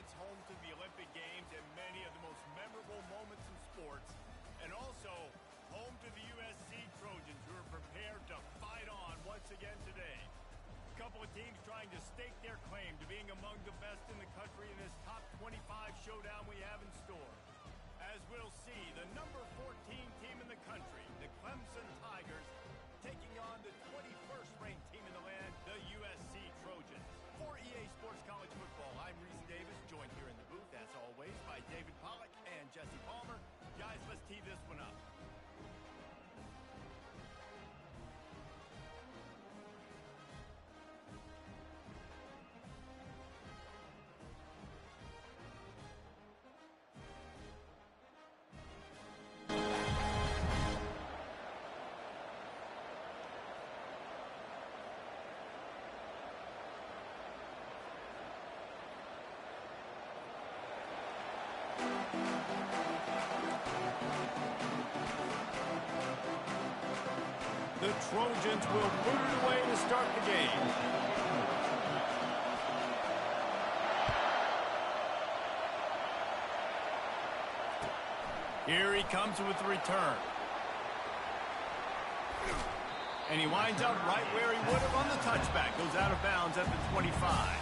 once home to the Olympic Games and many of the most memorable moments in sports, and also home to the USC Trojans, who are prepared to fight on once again today. A couple of teams trying to stake their claim to being among the best in the country in this top 25 showdown we have in store. As we'll see, the number 14 team in the country, the Clemson Tigers, taking on the 21st ranked team in the land, the USC Trojans. For EA Sports College Football, I'm Reese Davis, joined here in the booth, as always, by David Pollack and Jesse Palmer. Guys, let's tee this one up. The Trojans will put it away to start the game. Here he comes with the return. And he winds up right where he would have on the touchback. Goes out of bounds at the 25.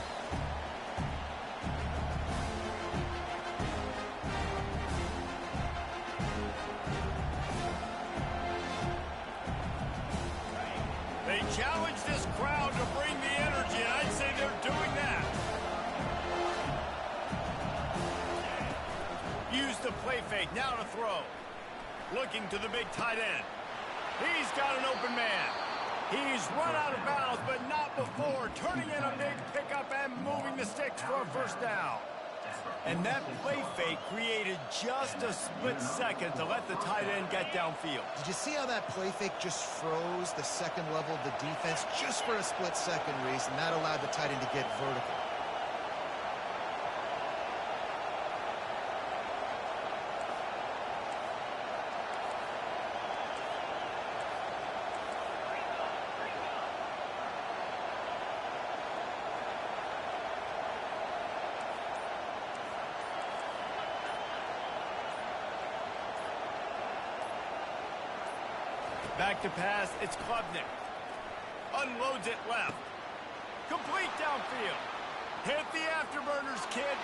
They challenge this crowd to bring the energy, and I'd say they're doing that. Use the play fake, now to throw. Looking to the big tight end. He's got an open man. He's run out of bounds, but not before. Turning in a big pickup and moving the sticks for a first down. And that play fake created just a split second to let the tight end get downfield. Did you see how that play fake just froze the second level of the defense just for a split second, Reese, and that allowed the tight end to get vertical? Back to pass, it's Klubnik. Unloads it left. Complete downfield. Hit the afterburners, kid.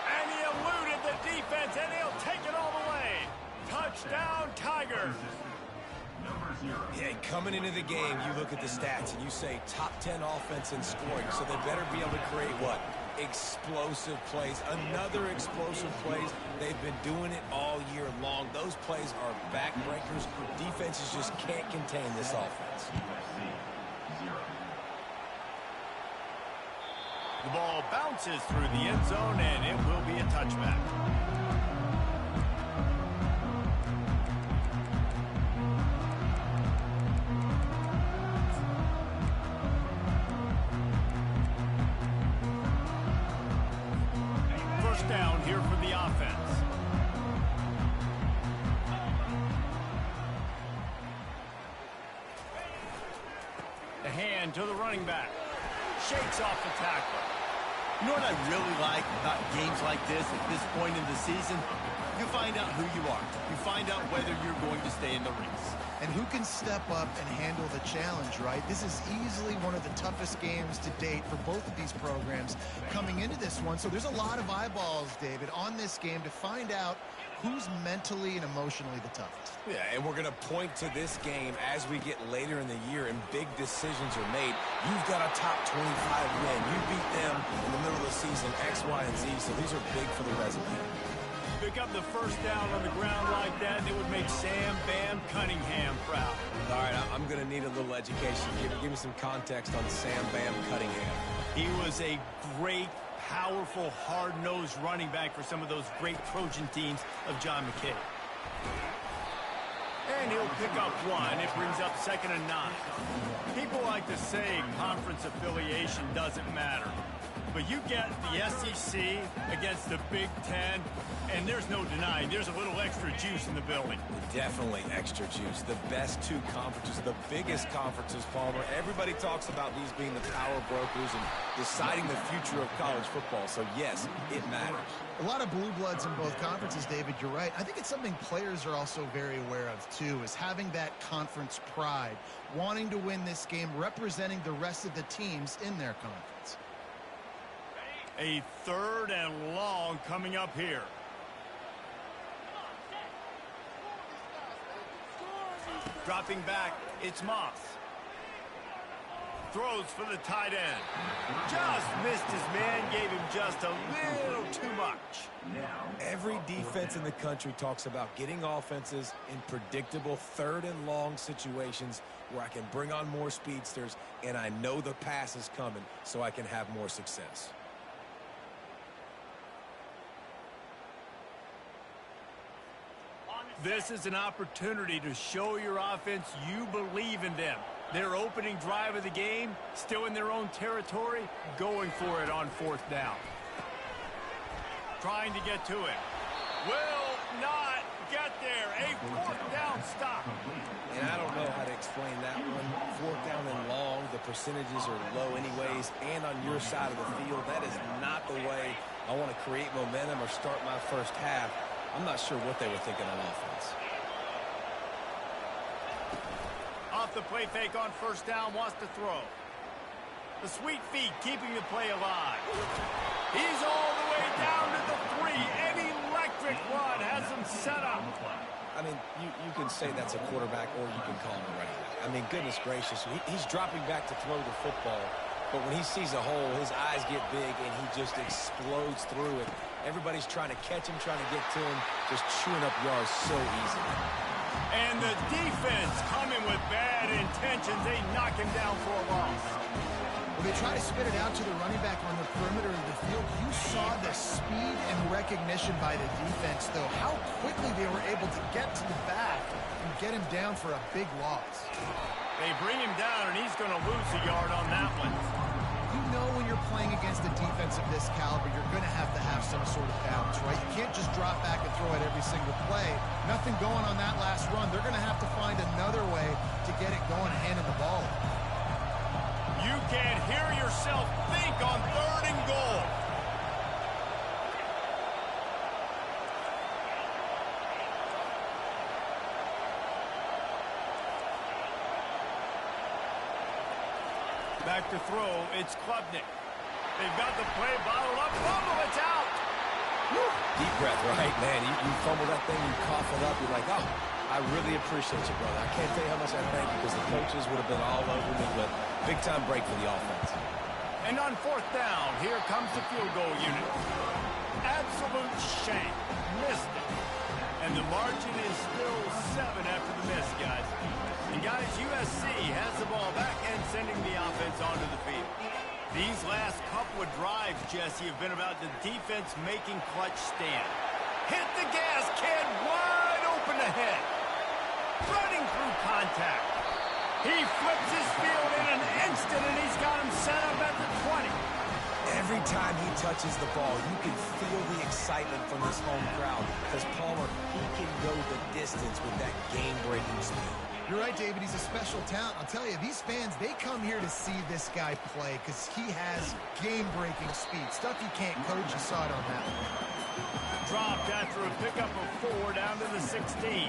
And he eluded the defense, and he'll take it all the way. Touchdown, Tigers. Yeah, coming into the game, you look at the stats and you say top 10 offense in scoring, so they better be able to create what? Explosive plays. Another explosive plays. They've been doing it all year long. Those plays are backbreakers. Defenses just can't contain this offense. The ball bounces through the end zone, and it will be a touchback. Down here for the offense. The hand to the running back. Shakes off the tackle. You know what I really like about games like this at this point in the season? You find out who you are. You find out whether you're going to stay in the race. And who can step up and handle the challenge, right? This is easily one of the toughest games to date for both of these programs coming into this one. So there's a lot of eyeballs, David, on this game to find out who's mentally and emotionally the toughest. Yeah, and we're going to point to this game as we get later in the year and big decisions are made. You've got a top 25 win. You beat them in the middle of the season, X, Y, and Z, so these are big for the resume. Pick up the first down on the ground like that, and it would make Sam Bam Cunningham proud. All right, I'm going to need a little education. Give me some context on Sam Bam Cunningham. He was a great, powerful, hard-nosed running back for some of those great Trojan teams of John McKay. And he'll pick up one. It brings up 2nd and 9. People like to say conference affiliation doesn't matter. But you get the SEC against the Big Ten, and there's no denying there's a little extra juice in the building. Definitely extra juice. The best two conferences, the biggest conferences, Palmer. Everybody talks about these being the power brokers and deciding the future of college football. So, yes, it matters. A lot of blue bloods in both conferences, David. You're right. I think it's something players are also very aware of, too, is having that conference pride, wanting to win this game, representing the rest of the teams in their conference. A 3rd and long coming up here. Dropping back, it's Moss. Throws for the tight end. Just missed his man, gave him just a little too much. Every defense in the country talks about getting offenses in predictable 3rd and long situations where I can bring on more speedsters and I know the pass is coming so I can have more success. This is an opportunity to show your offense you believe in them. Their opening drive of the game, still in their own territory, going for it on 4th down. Trying to get to it. Will not get there. A 4th down stop. And I don't know how to explain that one. 4th down and long, the percentages are low anyways, and on your side of the field, that is not the way I want to create momentum or start my first half. I'm not sure what they were thinking on offense. Off the play fake on 1st down, wants to throw. The sweet feet keeping the play alive. He's all the way down to the 3. An electric run has him set up. I mean, you can say that's a quarterback or you can call him a running back. I mean, goodness gracious, he's dropping back to throw the football. But when he sees a hole, his eyes get big and he just explodes through it. Everybody's trying to catch him, trying to get to him, just chewing up yards so easily. And the defense coming with bad intentions. They knock him down for a loss. When they try to spit it out to the running back on the perimeter of the field, you saw the speed and recognition by the defense, though, how quickly they were able to get to the back and get him down for a big loss. They bring him down, and he's going to lose a yard on that one. You know when you're playing against a defense of this caliber, you're going to have some sort of balance, right? You can't just drop back and throw it every single play. Nothing going on that last run. They're going to have to find another way to get it going, handing the ball. You can't hear yourself think on 3rd and goal. Back to throw, it's Klubnik. They've got the play bottled up. Fumble, it's out. Woo. Deep breath, right, man? You fumble that thing, you cough it up, you're like, oh, I really appreciate you, brother. I can't tell you how much I thank you because the coaches would have been all over me, but big-time break for the offense. And on 4th down, here comes the field goal unit. Absolute shame. Missed it. And the margin is still 7 after the miss, guys. And, guys, USC has the ball back and sending the offense onto the field. These last couple of drives, Jesse, have been about the defense making clutch stand. Hit the gas, kid, wide open ahead. Running through contact. He flips his field in an instant, and he's got him set up at the 20. Every time he touches the ball, you can feel the excitement from this home crowd because Palmer, he can go the distance with that game-breaking speed. You're right, David. He's a special talent. I'll tell you, these fans, they come here to see this guy play because he has game-breaking speed. Stuff you can't coach. You saw it on that one. Dropped after a pickup of 4 down to the 16.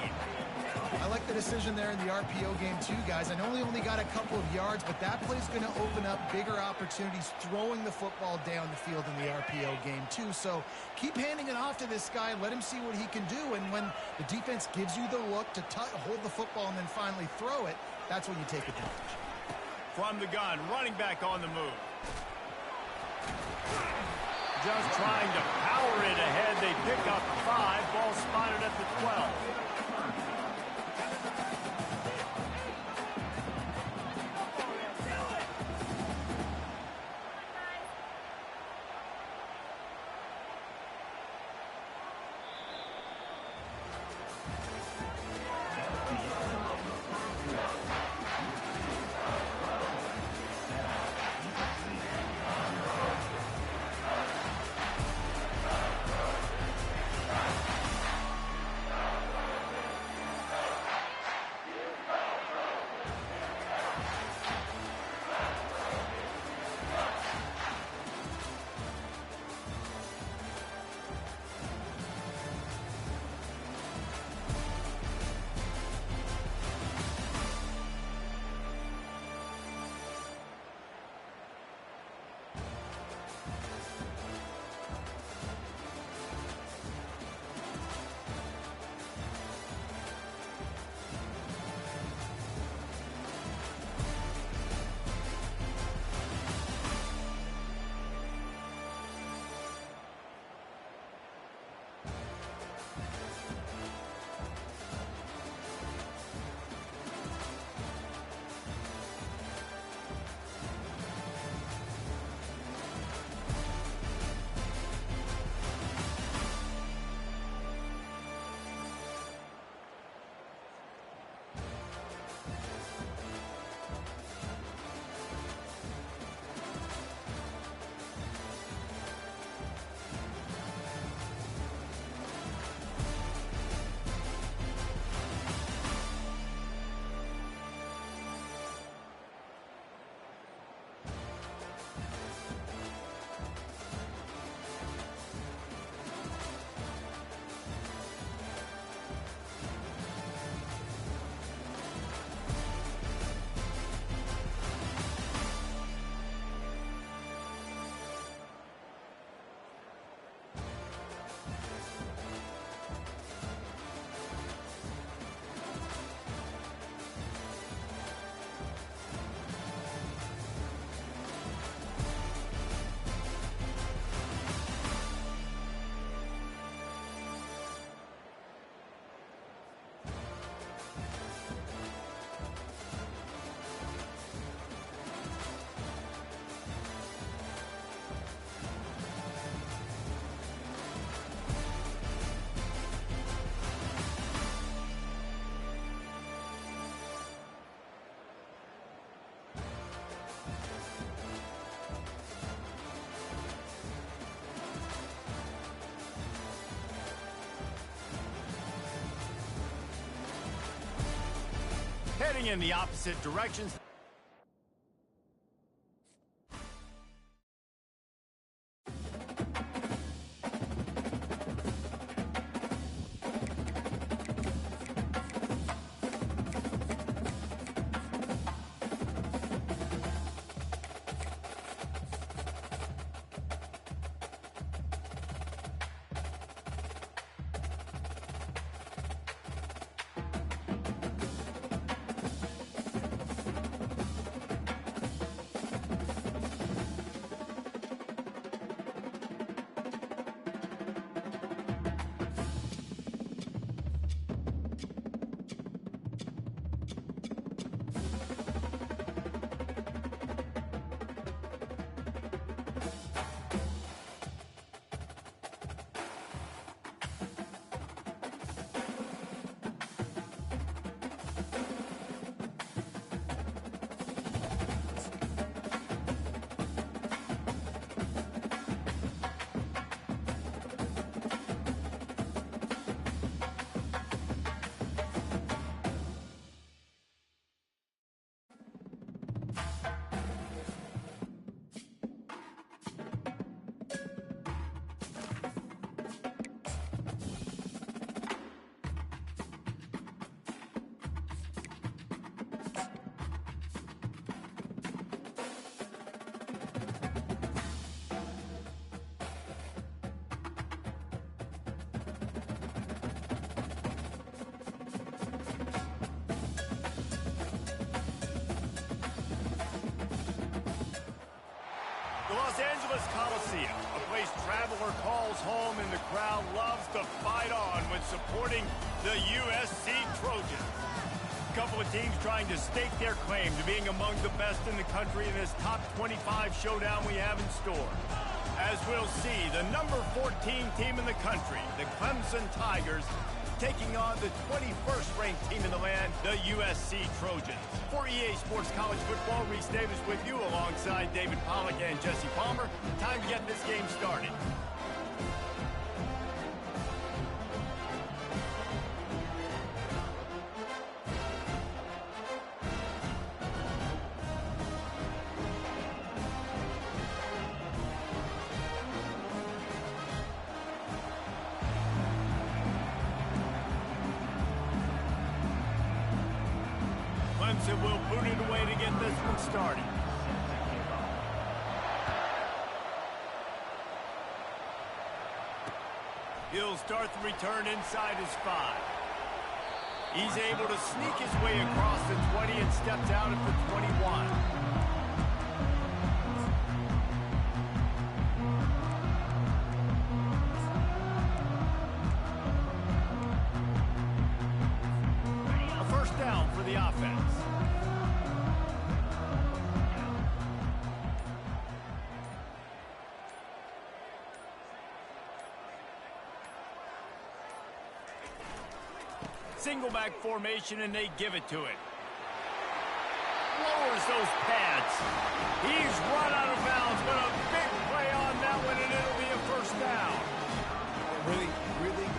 I like the decision there in the RPO game too, guys. I know he only got a couple of yards, but that play's going to open up bigger opportunities throwing the football down the field in the RPO game too. So keep handing it off to this guy. Let him see what he can do. And when the defense gives you the look to hold the football and then finally throw it, that's when you take advantage. From the gun, running back on the move. Just trying to power it ahead. They pick up 5. Ball spotted at the 12. heading in the opposite directions. The Los Angeles Coliseum, a place traveler calls home and the crowd loves to fight on when supporting the USC Trojans. A couple of teams trying to stake their claim to being among the best in the country in this top 25 showdown we have in store. As we'll see, the number 14 team in the country, the Clemson Tigers, taking on the 21st ranked team in the land, the USC Trojans. For EA Sports College Football, Reese Davis with you alongside David Pollack and Jesse Palmer. Time to get this game started. Clemson will boot it away to get this one started. He'll start the return inside his 5. He's able to sneak his way across the 20 and steps out at the 21. Down for the offense. Single back formation, and they give it to it. Lowers those pads. He's run out of bounds, but a big play on that one, and it'll be a first down. Really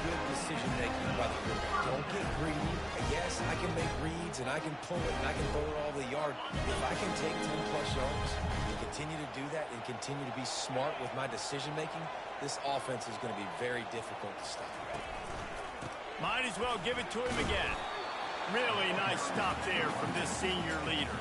good decision making by the quarterback. Don't get greedy. Yes, I can make reads, and I can pull it, and I can throw it all the yard. If I can take 10-plus yards and continue to do that and continue to be smart with my decision making, this offense is going to be very difficult to stop. Might as well give it to him again. Really nice stop there from this senior leader.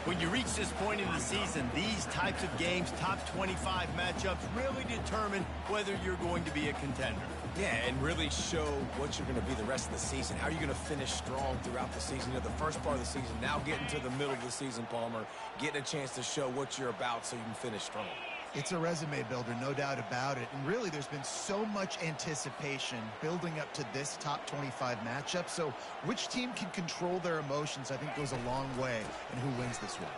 When you reach this point in the season, these types of games, top 25 matchups, really determine whether you're going to be a contender. Yeah, and really show what you're going to be the rest of the season. How are you going to finish strong throughout the season? You know, the first part of the season, now getting to the middle of the season, Palmer, getting a chance to show what you're about so you can finish strong. It's a resume builder, no doubt about it. And really, there's been so much anticipation building up to this top 25 matchup. So which team can control their emotions, I think, goes a long way in who wins this one.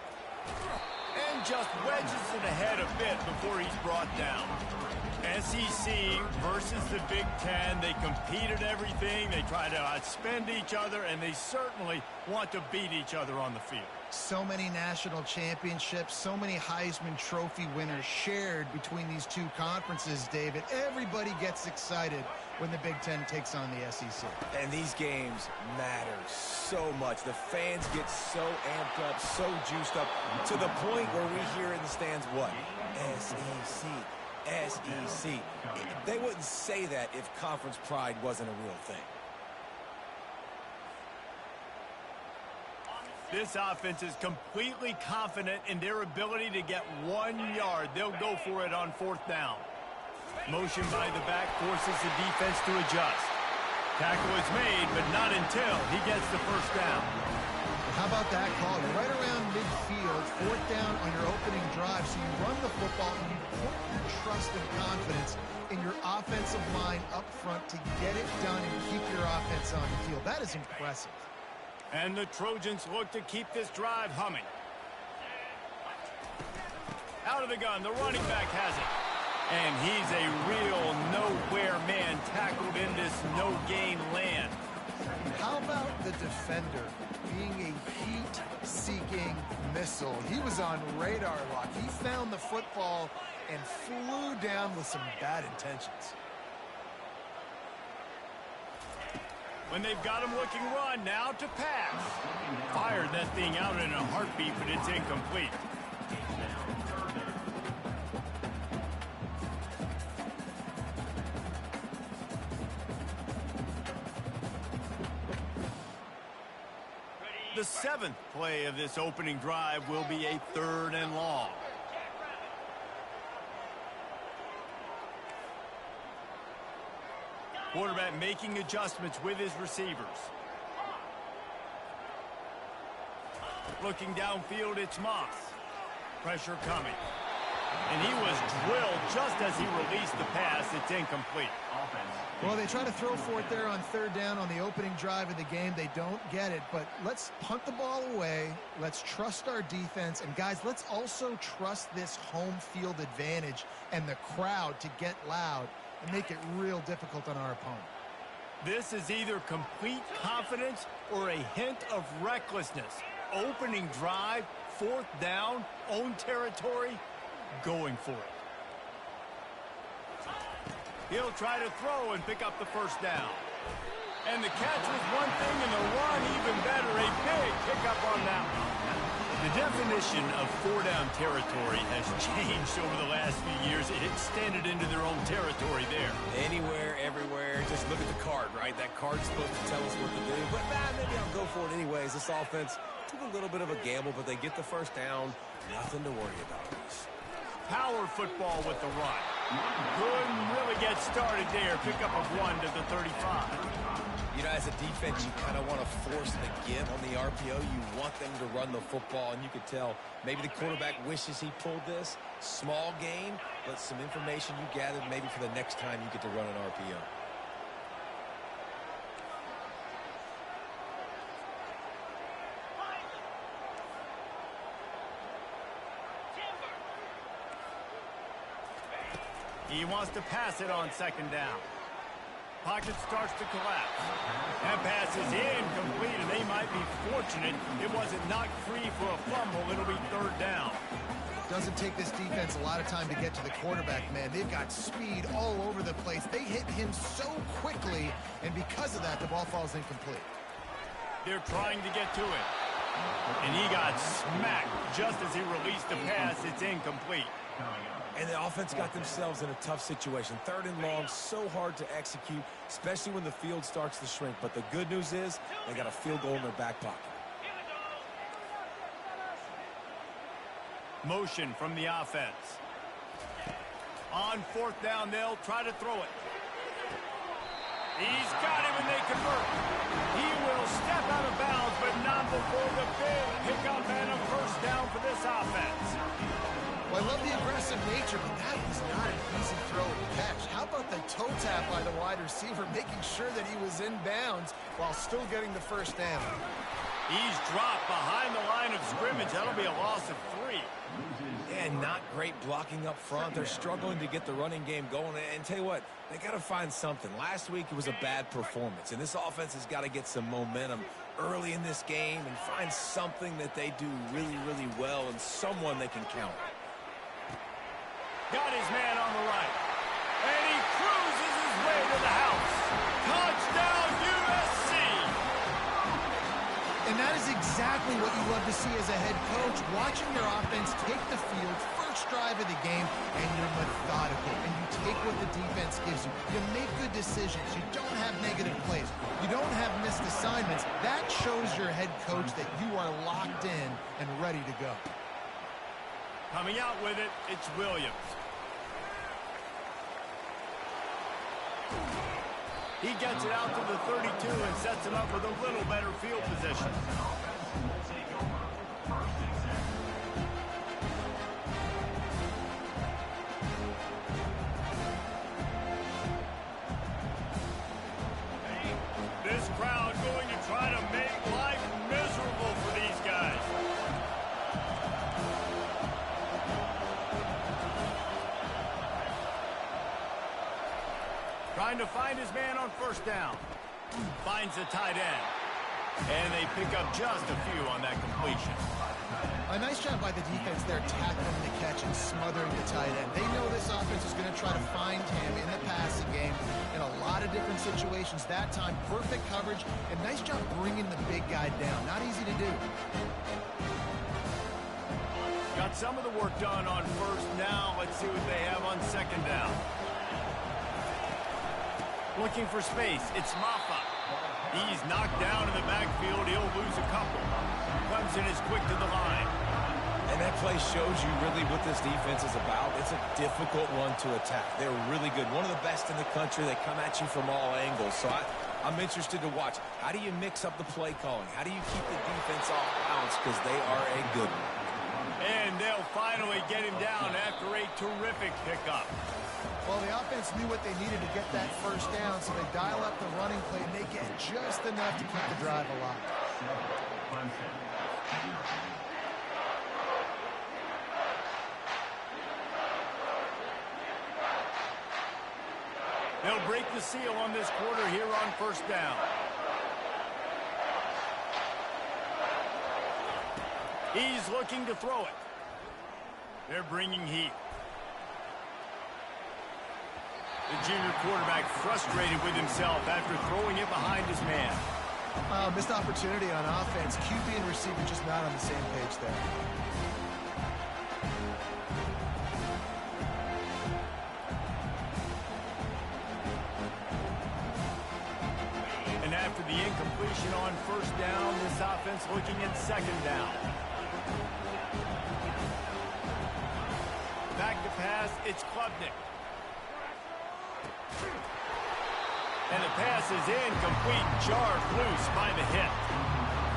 And just wedges it ahead a bit before he's brought down. SEC versus the Big Ten. They compete at everything. They try to outspend each other, and they certainly want to beat each other on the field. So many national championships, so many Heisman Trophy winners shared between these two conferences, David. Everybody gets excited when the Big Ten takes on the SEC. And these games matter so so much. The fans get so amped up, so juiced up, to the point where we hear in the stands what? SEC, SEC. They wouldn't say that if conference pride wasn't a real thing. This offense is completely confident in their ability to get 1 yard. They'll go for it on 4th down. Motion by the back forces the defense to adjust. Tackle is made, but not until he gets the first down. How about that call? You're right around midfield, 4th down on your opening drive, so you run the football and you put your trust and confidence in your offensive line up front to get it done and keep your offense on the field. That is impressive. And the Trojans look to keep this drive humming. Out of the gun, the running back has it. And he's a real nowhere man tackled in this no-gain land. How about the defender being a heat-seeking missile? He was on radar lock. He found the football and flew down with some bad intentions. When they've got him looking run, now to pass. Fired that thing out in a heartbeat, but it's incomplete. The 7th play of this opening drive will be a 3rd and long. Quarterback making adjustments with his receivers. Looking downfield, it's Moss. Pressure coming. And he was drilled just as he released the pass. It's incomplete. Well, they try to throw for it there on 3rd down on the opening drive of the game. They don't get it, but let's punt the ball away. Let's trust our defense. And, guys, let's also trust this home field advantage and the crowd to get loud and make it real difficult on our opponent. This is either complete confidence or a hint of recklessness. Opening drive, 4th down, own territory, going for it. He'll try to throw and pick up the first down. And the catch was one thing and the run even better. A big pickup on that one. The definition of 4-down territory has changed over the last few years. It extended into their own territory there. Anywhere, everywhere, just look at the card, right? That card's supposed to tell us what to do. But maybe I'll go for it anyways. This offense took a little bit of a gamble, but they get the first down. Nothing to worry about. Power football with the run. Couldn't really get started there. Pickup of 1 to the 35. You know, as a defense, you kind of want to force the give on the RPO. You want them to run the football, and you could tell maybe the quarterback wishes he pulled this. Small gain, but some information you gathered maybe for the next time you get to run an RPO. He wants to pass it on 2nd down. Pocket starts to collapse. That pass is incomplete, and they might be fortunate it wasn't knocked free for a fumble. It'll be 3rd down. Doesn't take this defense a lot of time to get to the quarterback, man. They've got speed all over the place. They hit him so quickly, and because of that, the ball falls incomplete. They're trying to get to it. And he got smacked just as he released the pass. It's incomplete. And the offense got themselves in a tough situation. 3rd and long, so hard to execute, especially when the field starts to shrink. But the good news is they got a field goal in their back pocket. Motion from the offense. On 4th down, they'll try to throw it. He's got him, and they convert. He will step out of bounds, but not before the big pickup and a first down for this offense. Well, I love the aggressive nature, but that was not an easy throw and catch. How about the toe tap by the wide receiver, making sure that he was in bounds while still getting the first down? He's dropped behind the line of scrimmage. That'll be a loss of 3. And not great blocking up front. They're struggling to get the running game going. And tell you what, they got to find something. Last week it was a bad performance, and this offense has got to get some momentum early in this game and find something that they do really, really well and someone they can count. Got his man on the right. And he cruises his way to the house. Touchdown, USC! And that is exactly what you love to see as a head coach, watching your offense take the field, first drive of the game, and you're methodical, and you take what the defense gives you. You make good decisions. You don't have negative plays. You don't have missed assignments. That shows your head coach that you are locked in and ready to go. Coming out with it, it's Williams. He gets it out to the 32 and sets him up with a little better field position. This crowd going to try to make life miserable for these guys. Trying to find his man on first down. Finds the tight end. And they pick up just a few on that completion. A nice job by the defense there, tackling the catch and smothering the tight end. They know this offense is going to try to find him in the passing game in a lot of different situations. That time, perfect coverage, and nice job bringing the big guy down. Not easy to do. Got some of the work done on first. Now let's see what they have on second down. Looking for space, it's Ncaa. He's knocked down in the backfield. He'll lose a couple. Clemson is quick to the line. And that play shows you really what this defense is about. It's a difficult one to attack. They're really good. One of the best in the country. They come at you from all angles. So I'm interested to watch. How do you mix up the play calling? How do you keep the defense off balance? Because they are a good one. And they'll finally get him down after a terrific pickup. Well, the offense knew what they needed to get that first down, so they dial up the running play, and they get just enough to keep the drive alive. They'll break the seal on this quarter here on first down. He's looking to throw it. They're bringing heat. The junior quarterback frustrated with himself after throwing it behind his man. Missed opportunity on offense. QB and receiver just not on the same page there. And after the incompletion on first down, this offense looking at second down. Back to pass, it's Klubnik. And the pass is incomplete, jarred loose by the hit.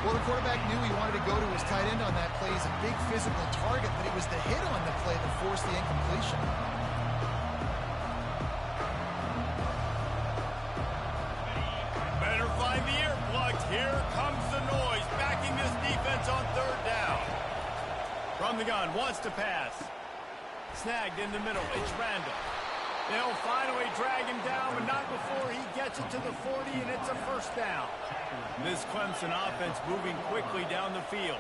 Well, the quarterback knew he wanted to go to his tight end on that play. He's a big physical target, but it was the hit on the play that forced the incompletion. Better find the earplugs. Here comes the noise, backing this defense on third down. From the gun, wants to pass. Snagged in the middle, it's Randall. They'll finally drag him down, but not before he gets it to the 40, and it's a first down. This Clemson offense moving quickly down the field.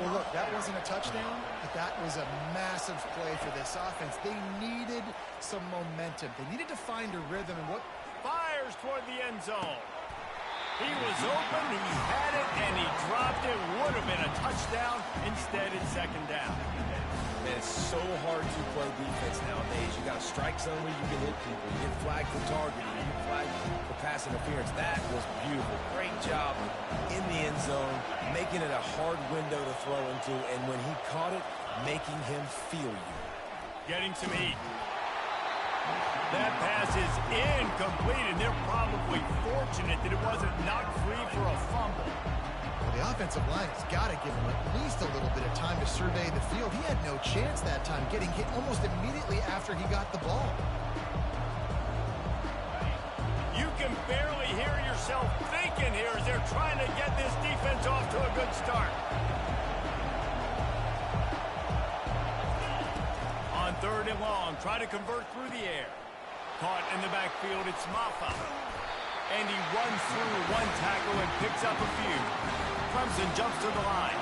Well, look, that wasn't a touchdown, but that was a massive play for this offense. They needed some momentum. They needed to find a rhythm, and what fires toward the end zone. He was open, he had it, and he dropped it. Would have been a touchdown. Instead, it's second down. And it's so hard to play defense nowadays. You got a strike zone where you can hit people. You get flagged for targeting. You get flagged for pass interference. That was beautiful. Great job in the end zone, making it a hard window to throw into. And when he caught it, making him feel you. Getting some heat. That pass is incomplete, and they're probably fortunate that it wasn't knocked free for a fumble. Well, the offensive line has got to give him at least a little bit of time to survey the field. He had no chance that time, getting hit almost immediately after he got the ball. You can barely hear yourself thinking here as they're trying to get this defense off to a good start. On third and long, try to convert through the air. Caught in the backfield, it's Ncaa. And he runs through one tackle and picks up a few. Clemson jumps to the line.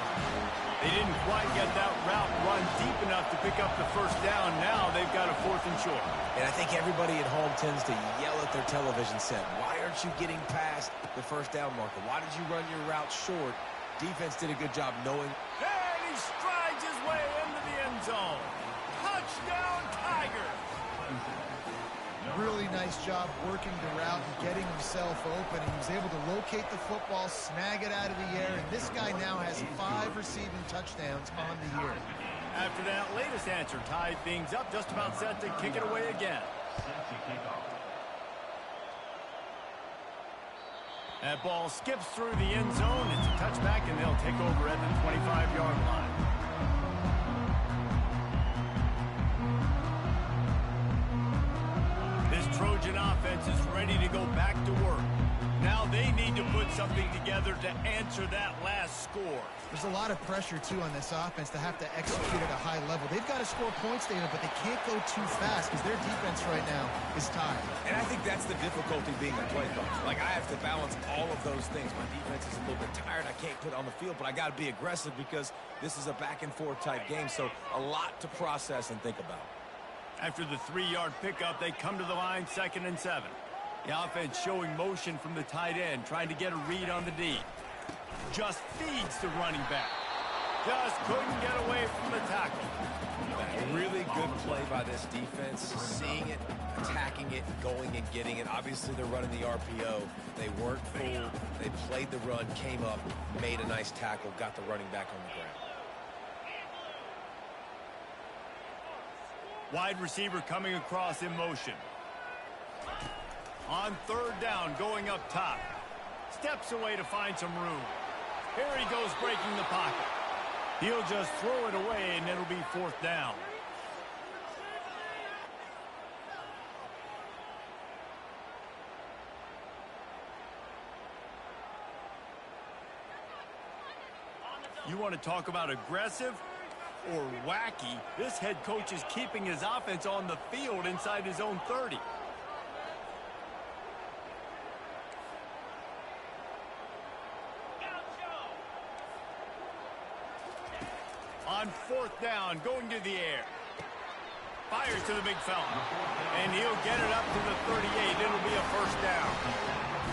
They didn't quite get that route run deep enough to pick up the first down. Now they've got a fourth and short. And I think everybody at home tends to yell at their television set. Why aren't you getting past the first down marker? Why did you run your route short? Defense did a good job knowing. And he strides his way into the end zone. Touchdown, Tigers! Really nice job working the route and getting himself open. He was able to locate the football, snag it out of the air, and this guy now has 5 receiving touchdowns on the year. After that latest answer tied things up, just about set to kick it away again. That ball skips through the end zone. It's a touchback, and they'll take over at the 25-yard line. This Trojan offense is ready to go back to work. Now they need to put something together to answer that last score. There's a lot of pressure, too, on this offense to have to execute at a high level. They've got to score points, David, but they can't go too fast because their defense right now is tired. And I think that's the difficulty being a play coach. Like, I have to balance all of those things. My defense is a little bit tired. I can't put it on the field, but I got to be aggressive because this is a back-and-forth type game, so a lot to process and think about. After the 3-yard pickup, they come to the line, 2nd and 7. The offense showing motion from the tight end, trying to get a read on the D. Just feeds the running back. Just couldn't get away from the tackle. A really good play by this defense, seeing it, attacking it, going and getting it. Obviously, they're running the RPO. They weren't fooled. They played the run, came up, made a nice tackle, got the running back on the ground. Wide receiver coming across in motion. On 3rd down, going up top. Steps away to find some room. Here he goes breaking the pocket. He'll just throw it away, and it'll be 4th down. You want to talk about aggressive or wacky? This head coach is keeping his offense on the field inside his own 30. On 4th down, going to the air. Fires to the big fella. And he'll get it up to the 38. It'll be a 1st down.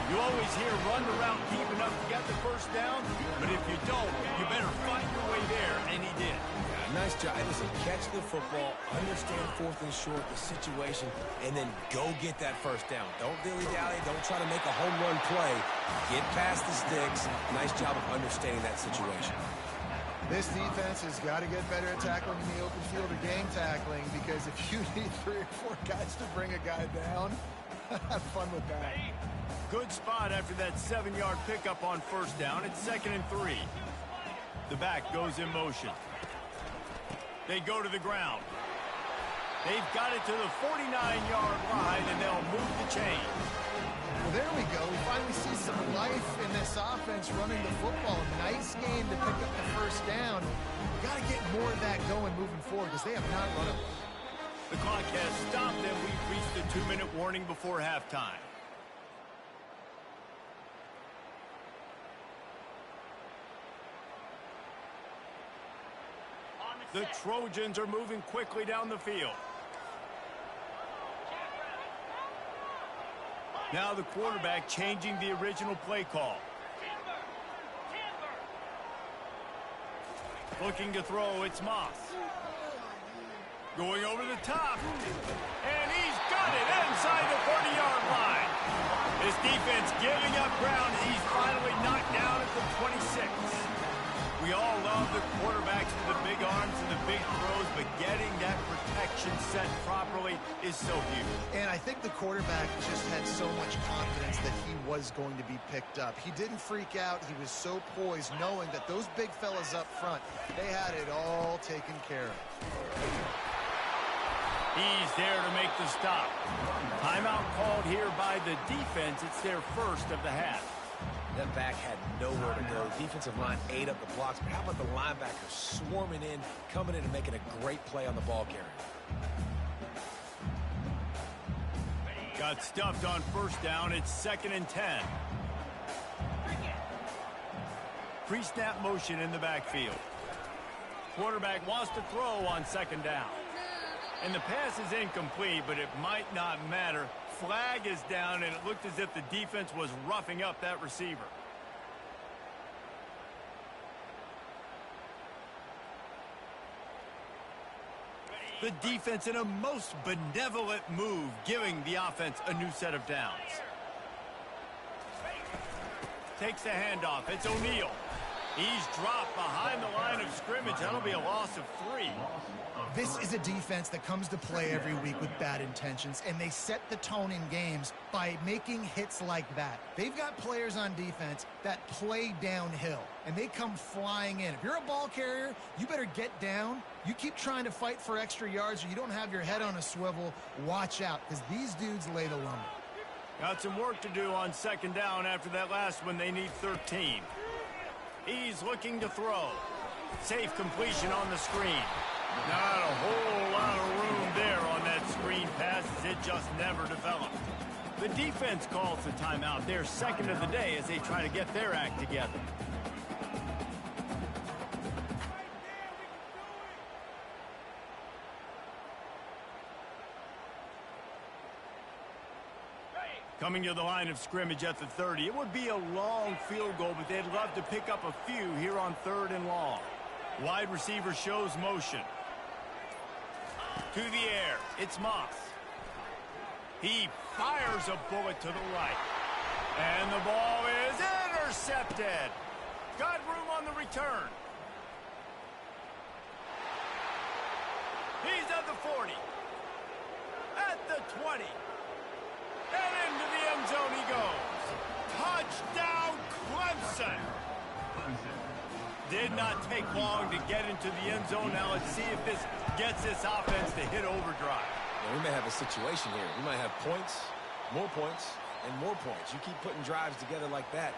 You always hear run the route deep enough to get the 1st down, but if you don't, you better find your way there, and he did. Yeah, nice job. Listen, catch the football, understand 4th and short, the situation, and then go get that 1st down. Don't dilly-dally. Don't try to make a home run play. Get past the sticks. Nice job of understanding that situation. This defense has got to get better at tackling in the open field or game tackling, because if you need 3 or 4 guys to bring a guy down, have fun with that. Good spot after that 7-yard pickup on 1st down. It's 2nd and 3. The back goes in motion. They go to the ground. They've got it to the 49-yard line, and they'll move the chain. Well, there we go. We finally see some life in this offense running the football. Nice game to pick up the 1st down. We've got to get more of that going moving forward because they have not run it. The clock has stopped, and we've reached the 2-minute warning before halftime. The Trojans are moving quickly down the field. Now the quarterback changing the original play call. Looking to throw, it's Moss. Going over the top. And he's got it inside the 40-yard line. This defense giving up ground. He's finally knocked down at the 26. We all love the quarterbacks with the big arms and the big throws, but getting that protection set properly is so huge. And I think the quarterback just had so much confidence that he was going to be picked up. He didn't freak out. He was so poised, knowing that those big fellas up front, they had it all taken care of. He's there to make the stop. Timeout called here by the defense. It's their 1st of the half. That back had nowhere to go. Defensive line ate up the blocks, but how about the linebackers swarming in, coming in and making a great play on the ball carrier? Got stuffed on 1st down. It's 2nd and 10. Pre-snap motion in the backfield. Quarterback wants to throw on 2nd down. And the pass is incomplete, but it might not matter. Flag is down, and it looked as if the defense was roughing up that receiver. The defense in a most benevolent move, giving the offense a new set of downs. Takes the handoff. It's O'Neal. He's dropped behind the line of scrimmage. That'll be a loss of 3. This is a defense that comes to play every week with bad intentions, and they set the tone in games by making hits like that. They've got players on defense that play downhill, and they come flying in. If you're a ball carrier, you better get down. You keep trying to fight for extra yards, or you don't have your head on a swivel. Watch out, because these dudes lay the lumber. Got some work to do on second down after that last one. They need 13. He's looking to throw. Safe completion on the screen. Not a whole lot of room there on that screen pass, as it just never developed. The defense calls the timeout. They're second of the day as they try to get their act together. Coming to the line of scrimmage at the 30. It would be a long field goal, but they'd love to pick up a few here on 3rd and long. Wide receiver shows motion. To the air. It's Moss. He fires a bullet to the right. And the ball is intercepted. Got room on the return. He's at the 40. At the 20. And into the end zone he goes. Touchdown, Clemson. Did not take long to get into the end zone. Now let's see if this gets this offense to hit overdrive. Well, we may have a situation here. We might have points, and more points. You keep putting drives together like that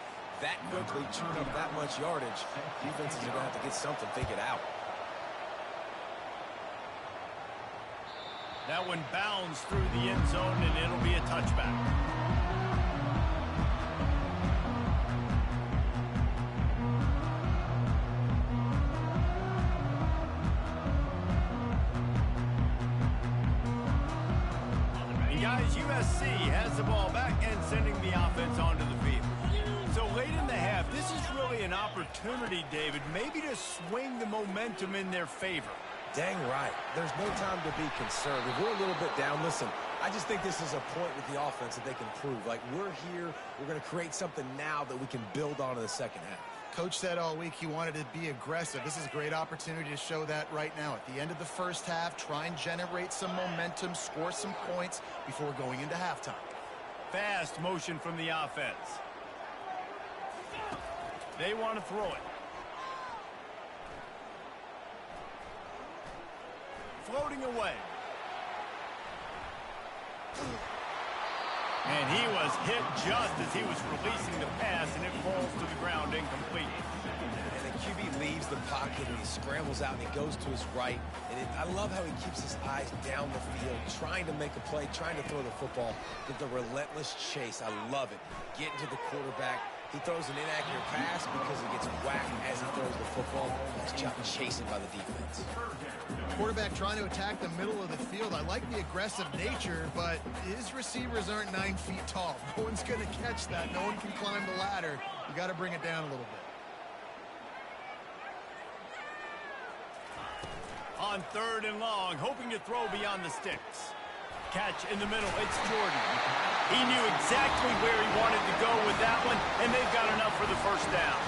quickly, chewing up that much yardage, defenses are going to have to get something figured out. That one bounds through the end zone, and it'll be a touchback. And guys, USC has the ball back and sending the offense onto the field. So late in the half, this is really an opportunity, David, maybe to swing the momentum in their favor. Dang right. There's no time to be conservative. We're a little bit down. Listen, I just think this is a point with the offense that they can prove. Like, we're here. We're going to create something now that we can build on in the second half. Coach said all week he wanted to be aggressive. This is a great opportunity to show that right now. At the end of the first half, try and generate some momentum, score some points before going into halftime. Fast motion from the offense. They want to throw it. Floating away. And he was hit just as he was releasing the pass, and it falls to the ground incomplete. And the QB leaves the pocket, and he scrambles out, and he goes to his right. And I love how he keeps his eyes down the field, trying to make a play, trying to throw the football with the relentless chase. I love it. Getting to the quarterback. He throws an inaccurate pass because he gets whacked as he throws the football. He's chasing by the defense. Quarterback trying to attack the middle of the field. I like the aggressive nature, but his receivers aren't 9 feet tall. No one's going to catch that. No one can climb the ladder. You got to bring it down a little bit. On 3rd and long, hoping to throw beyond the sticks. Catch in the middle. It's Jordan. He knew exactly where he wanted to go with that one, and they've got enough for the first down.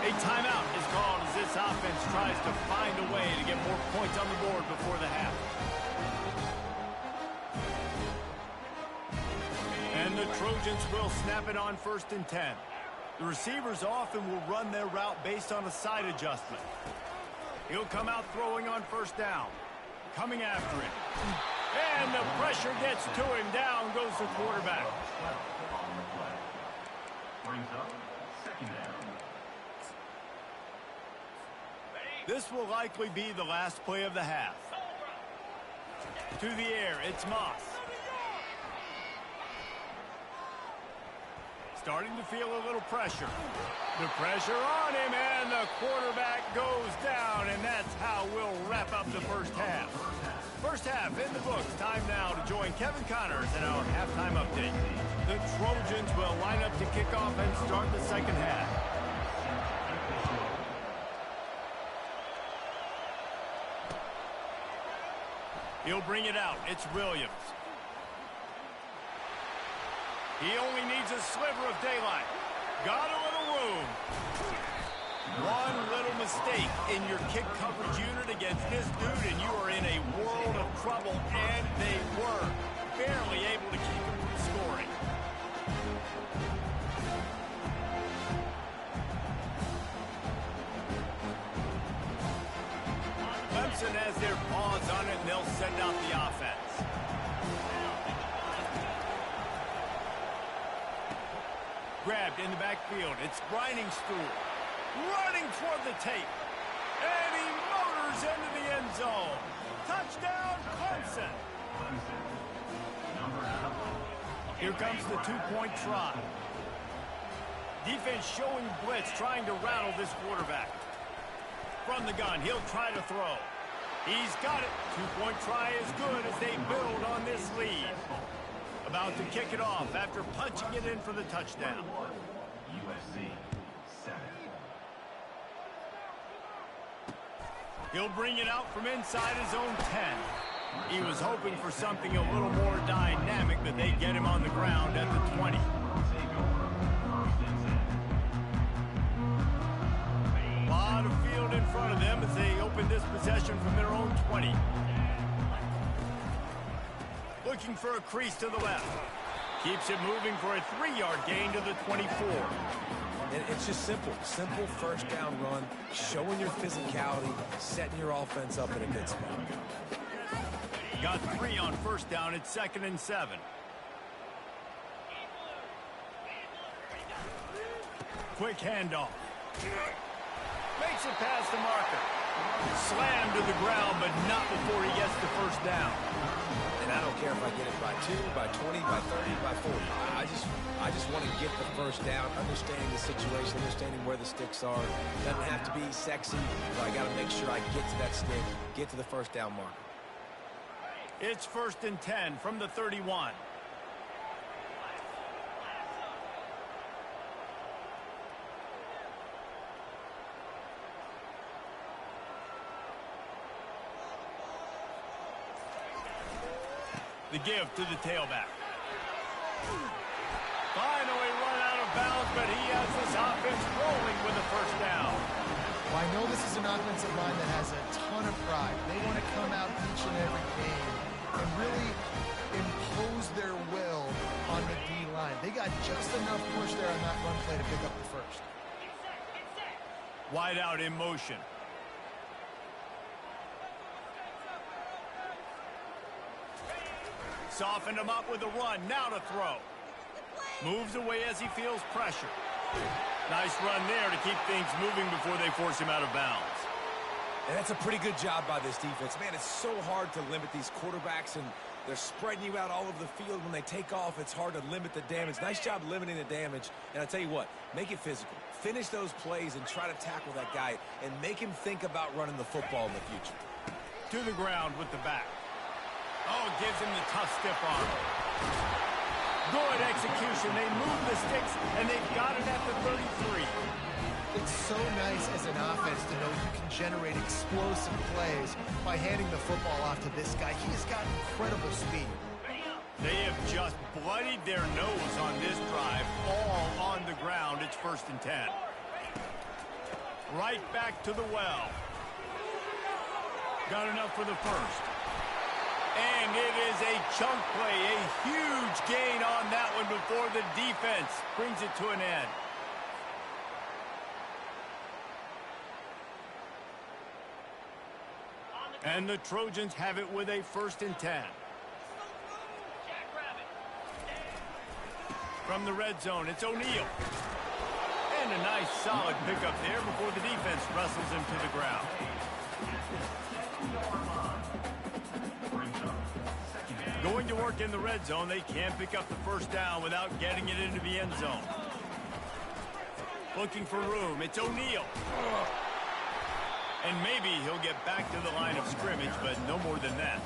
A timeout is called as this offense tries to find a way to get more points on the board before the half. And the Trojans will snap it on 1st and 10. The receivers often will run their route based on a side adjustment. He'll come out throwing on 1st down. Coming after it. And the pressure gets to him. Down goes the quarterback. This will likely be the last play of the half. To the air, it's Moss. Starting to feel a little pressure. The pressure on him, and the quarterback goes down, and that's how we'll wrap up the first half. First half in the books. Time now to join Kevin Connors in our halftime update. The Trojans will line up to kick off and start the second half. He'll bring it out. It's Williams. He only needs a sliver of daylight. Got a little room. One little mistake in your kick coverage unit against this dude, and you are in a world of trouble, and they were barely able to keep him from scoring. Clemson has their paws on it, and they'll send out the offense. Grabbed in the backfield. It's Grinding Stool. Running toward the tape. And he motors into the end zone. Touchdown, Clemson. Here comes the two-point try. Defense showing blitz, trying to rattle this quarterback. From the gun, he'll try to throw. He's got it. Two-point try is good as they build on this lead. About to kick it off after punching it in for the touchdown. USC 7. He'll bring it out from inside his own 10. He was hoping for something a little more dynamic, but they get him on the ground at the 20. A lot of field in front of them as they open this possession from their own 20. Looking for a crease to the left. Keeps it moving for a 3-yard gain to the 24. And it's just simple. Simple first down run, showing your physicality, setting your offense up in a good spot. Got 3 on first down. It's 2nd and 7. Quick handoff. Makes it past the marker. Slammed to the ground, but not before he gets the first down. And I don't care if I get it by 2, by 20, by 30, by 40. I just want to get the first down, understanding the situation, understanding where the sticks are. Doesn't have to be sexy, but I got to make sure I get to that stick, get to the first down marker. It's 1st and 10 from the 31. The give to the tailback. Finally run out of bounds, but he has this offense rolling with a first down. Well, I know this is an offensive line that has a ton of pride. They want to come out each and every game and really impose their will on the D-line. They got just enough push there on that run play to pick up the first. Wide out in motion. Softened him up with a run. Now to throw. Moves away as he feels pressure. Nice run there to keep things moving before they force him out of bounds. And that's a pretty good job by this defense. Man, it's so hard to limit these quarterbacks, and they're spreading you out all over the field. When they take off, it's hard to limit the damage. Nice job limiting the damage. And I tell you what, make it physical. Finish those plays and try to tackle that guy and make him think about running the football in the future. To the ground with the back. Oh, gives him the tough stiff arm. Good execution. They move the sticks, and they've got it at the 33. It's so nice as an offense to know you can generate explosive plays by handing the football off to this guy. He has got incredible speed. They have just bloodied their nose on this drive, all on the ground. It's 1st and 10. Right back to the well. Got enough for the first. And it is a chunk play, a huge gain on that one before the defense brings it to an end. And the Trojans have it with a 1st and 10. From the red zone, it's O'Neal. And a nice solid pickup there before the defense wrestles him to the ground. Going to work in the red zone, they can't pick up the first down without getting it into the end zone. Looking for room, it's O'Neal. And maybe he'll get back to the line of scrimmage, but no more than that.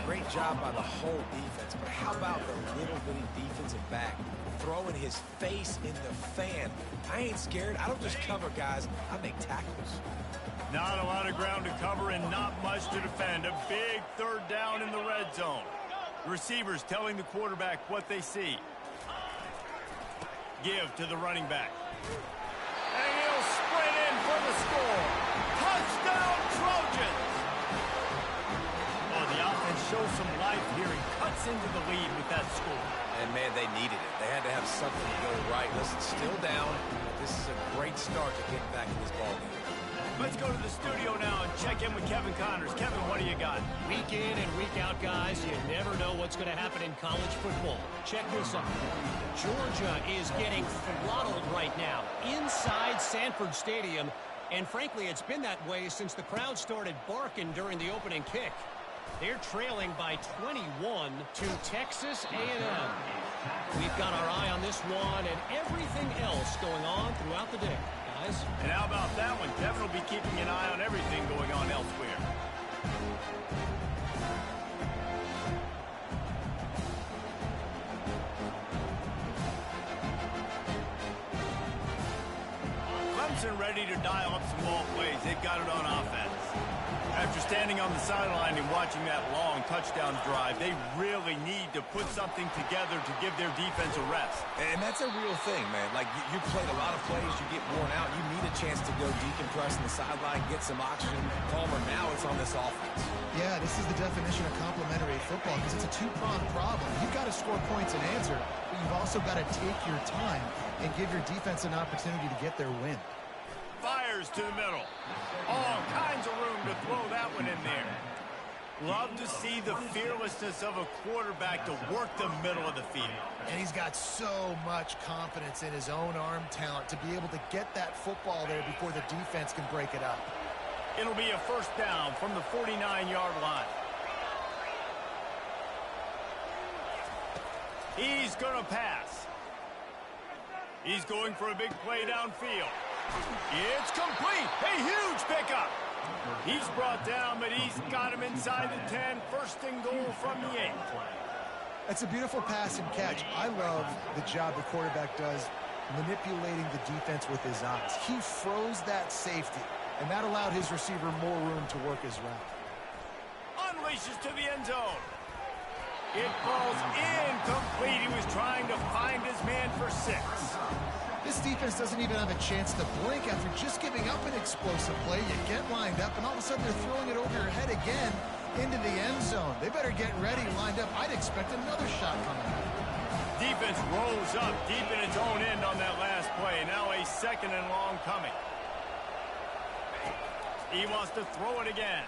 Great job by the whole defense, but how about the little bitty defensive back throwing his face in the fan? I ain't scared. I don't just cover guys. I make tackles. Not a lot of ground to cover and not much to defend. A big third down in the red zone. Receivers telling the quarterback what they see. Give to the running back. And he'll sprint in for the score. Touchdown, Trojans! Oh, the offense shows some life here and cuts into the lead with that score. And, man, they needed it. They had to have something to go right. Listen, still down, but this is a great start to getting back in this ballgame. Let's go to the studio now and check in with Kevin Connors. Kevin, what do you got? Week in and week out, guys, you never know what's going to happen in college football. Check this out. Georgia is getting throttled right now inside Sanford Stadium, and frankly, it's been that way since the crowd started barking during the opening kick. They're trailing by 21 to Texas A&M. We've got our eye on this one and everything else going on throughout the day. And how about that one? Kevin will be keeping an eye on everything going on elsewhere. Clemson ready to dial up some ball plays. They've got it on offense. After standing on the sideline and watching that long touchdown drive, they really need to put something together to give their defense a rest. And that's a real thing, man. Like, you played a lot of plays, you get worn out, you need a chance to go decompress on the sideline, get some oxygen. Palmer, now it's on this offense. Yeah, this is the definition of complementary football because it's a two-pronged problem. You've got to score points and answer, but you've also got to take your time and give your defense an opportunity to get their win. Fires to the middle. All kinds of room to throw that one in there. Love to see the fearlessness of a quarterback to work the middle of the field. And he's got so much confidence in his own arm talent to be able to get that football there before the defense can break it up. It'll be a first down from the 49-yard line. He's going to pass. He's going for a big play downfield. It's complete. A huge pickup. He's brought down, but he's got him inside the 10. First and goal from the 8. That's a beautiful pass and catch. I love the job the quarterback does manipulating the defense with his eyes. He froze that safety, and that allowed his receiver more room to work his route. Unleashes to the end zone. It falls incomplete. He was trying to find his man for 6. This defense doesn't even have a chance to blink after just giving up an explosive play. You get lined up, and all of a sudden they're throwing it over your head again into the end zone. They better get ready, lined up. I'd expect another shot coming. Defense rolls up deep in its own end on that last play. Now a second and long coming. He wants to throw it again.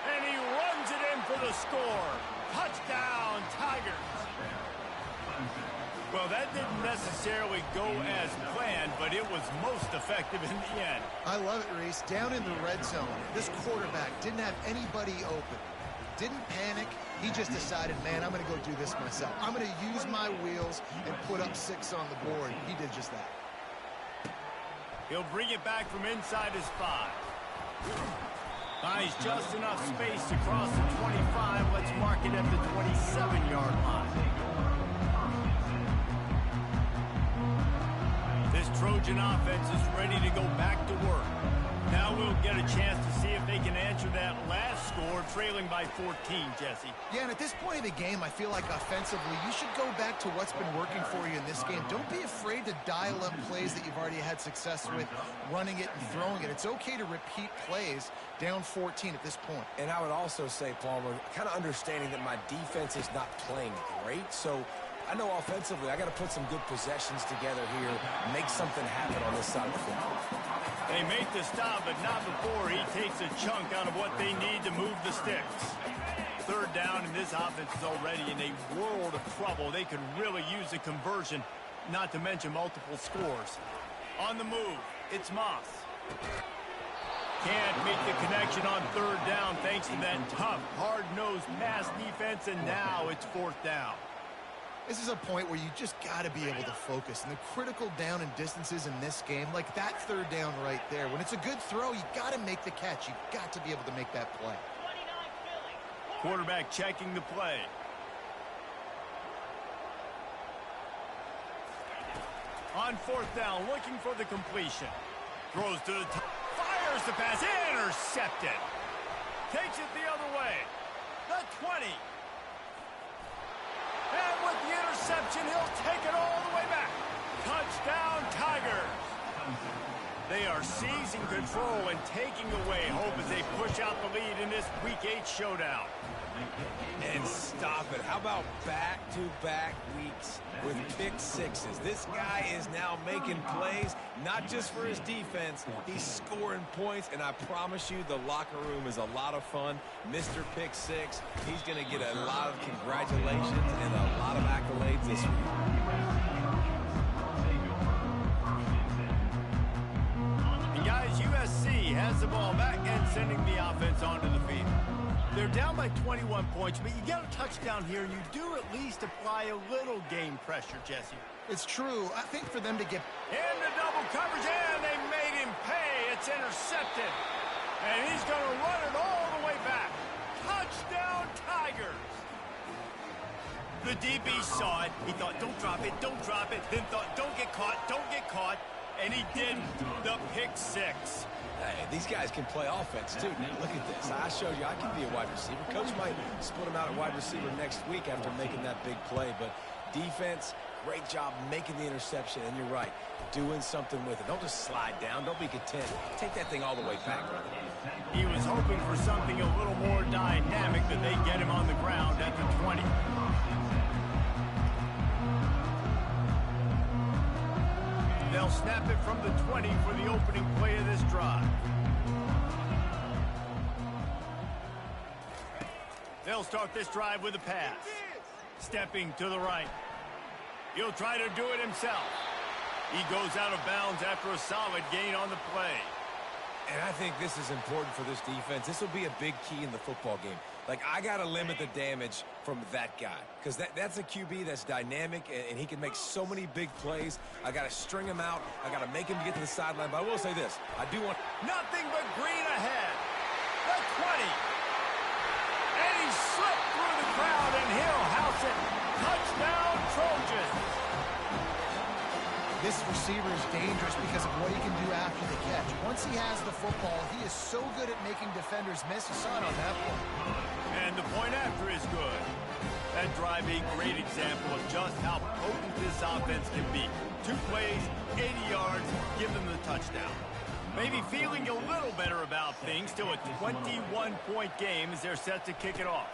And he runs it in for the score. Touchdown, Tigers. Well, that didn't necessarily go as planned, but it was most effective in the end. I love it, Reese. Down in the red zone, this quarterback didn't have anybody open. Didn't panic. He just decided, man, I'm going to go do this myself. I'm going to use my wheels and put up 6 on the board. He did just that. He'll bring it back from inside his 5. Buys just enough space to cross the 25. Let's mark it at the 27-yard line. This Trojan offense is ready to go back to work. Now we'll get a chance to see if they can answer that last score, trailing by 14, Jesse. Yeah, and at this point of the game, I feel like offensively, you should go back to what's been working for you in this game. Don't be afraid to dial up plays that you've already had success with, running it and throwing it. It's okay to repeat plays down 14 at this point. And I would also say, Palmer, kind of understanding that my defense is not playing great, so I know offensively I got to put some good possessions together here, make something happen on this side of the football. They make the stop, but not before he takes a chunk out of what they need to move the sticks. Third down, and this offense is already in a world of trouble. They could really use a conversion, not to mention multiple scores. On the move, it's Moss. Can't make the connection on third down thanks to that tough, hard-nosed pass defense, and now it's 4th down. This is a point where you just got to be able to focus. And the critical down and distances in this game, like that third down right there, when it's a good throw, you got to make the catch. You got to be able to make that play. Quarterback checking the play. On fourth down, looking for the completion. Throws to the top. Fires the pass. Intercepted. Takes it the other way. The 20. And with the interception, he'll take it all the way back. Touchdown, Tigers. They are seizing control and taking away hope as they push out the lead in this Week 8 showdown. And stop it. How about back-to-back weeks with pick sixes? This guy is now making plays, not just for his defense. He's scoring points, and I promise you the locker room is a lot of fun. Mr. Pick Six, he's going to get a lot of congratulations and a lot of accolades this week. And guys, USC has the ball back and sending the offense onto the field. They're down by 21 points, but you get a touchdown here, and you do at least apply a little game pressure, Jesse. It's true. I think for them to get... In the double coverage, and they made him pay. It's intercepted. And he's going to run it all the way back. Touchdown, Tigers. The DB saw it. He thought, don't drop it, don't drop it. Then thought, don't get caught, don't get caught. And he didn't. The pick six. Hey, these guys can play offense, too. Look at this. I showed you I can be a wide receiver. Coach might split him out at wide receiver next week after making that big play. But defense, great job making the interception. And you're right, doing something with it. Don't just slide down. Don't be content. Take that thing all the way back. He was hoping for something a little more dynamic, that they get him on the ground at the 20. They'll snap it from the 20 for the opening play of this drive. They'll start this drive with a pass. Stepping to the right. He'll try to do it himself. He goes out of bounds after a solid gain on the play. And I think this is important for this defense. This will be a big key in the football game. Like, I got to limit the damage from that guy, because that's a QB that's dynamic, and he can make so many big plays. I got to string him out. I got to make him get to the sideline. But I will say this. I do want... Nothing but green ahead. The 20. And he slipped through the crowd, and he'll house it. Touchdown, Trojans. This receiver is dangerous because of what he can do after the catch. Once he has the football, he is so good at making defenders miss. You saw it on that play. And the point after is good. That drive, a great example of just how potent this offense can be. 2 plays, 80 yards, give them the touchdown. Maybe feeling a little better about things. Still a 21-point game as they're set to kick it off.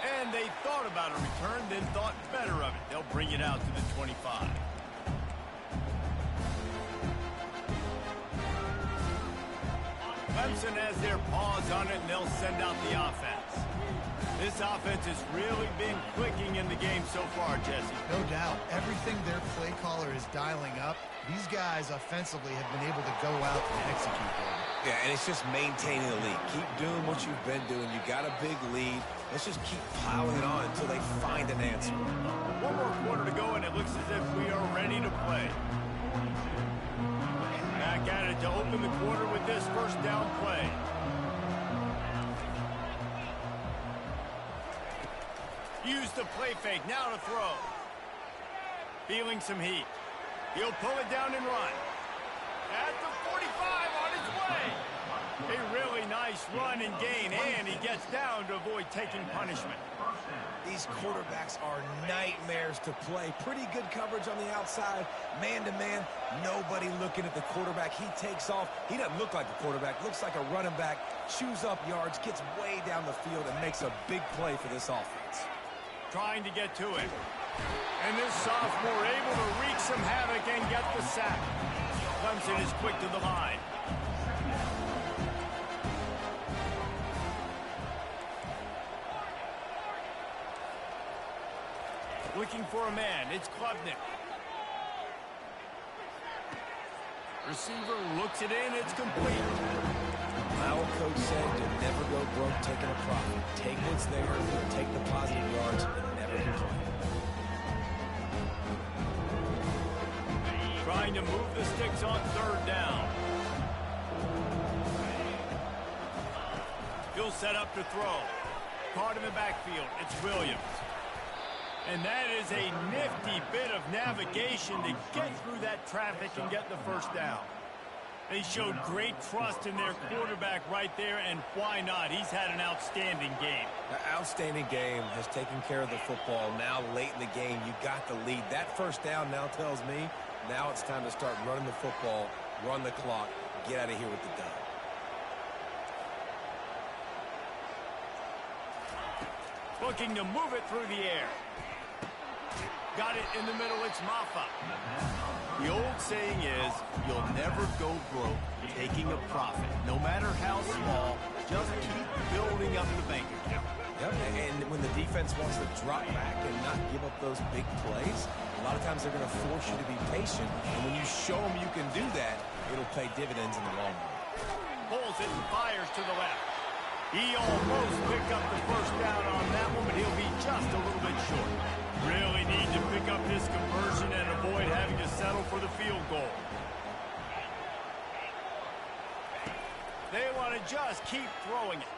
And they thought about a return, then thought better of it. They'll bring it out to the 25. Clemson has their paws on it, and they'll send out the offense. This offense has really been clicking in the game so far, Jesse. No doubt. Everything their play caller is dialing up, these guys offensively have been able to go out and execute them. Yeah, and it's just maintaining the lead. Keep doing what you've been doing. You got a big lead. Let's just keep piling it on until they find an answer. 1 more quarter to go, and it looks as if we are ready to play. Back at it to open the quarter with this first down play. Use the play fake, now to throw. Feeling some heat. He'll pull it down and run. At the 45, on his way. A really nice run and gain, and he gets down to avoid taking punishment. These quarterbacks are nightmares to play. Pretty good coverage on the outside. Man-to-man, nobody looking at the quarterback. He takes off. He doesn't look like a quarterback. Looks like a running back. Chews up yards, gets way down the field, and makes a big play for this offense. Trying to get to it. And this sophomore able to wreak some havoc and get the sack. Clemson is quick to the line. Looking for a man. It's Klubnik. Receiver looks it in. It's complete. My old coach said you'll never go broke taking a profit. Take what's there, take the positive yards, and never Trying to move the sticks on third down. He'll set up to throw. Caught in the backfield. It's Williams. And that is a nifty bit of navigation to get through that traffic and get the first down. They showed great trust in their quarterback right there, and why not? He's had an outstanding game. An outstanding game, has taken care of the football. Now late in the game, you got the lead. That first down now tells me now it's time to start running the football, run the clock, get out of here with the dub. Looking to move it through the air. Got it in the middle, it's Mafa. The old saying is, you'll never go broke taking a profit. No matter how small, just keep building up the bank account. Yep, and when the defense wants to drop back and not give up those big plays, a lot of times they're going to force you to be patient. And when you show them you can do that, it'll pay dividends in the long run. Pulls it and fires to the left. He almost picked up the first down on that one, but he'll be just a little bit short. Really need to pick up this conversion and avoid having to settle for the field goal. They want to just keep throwing it.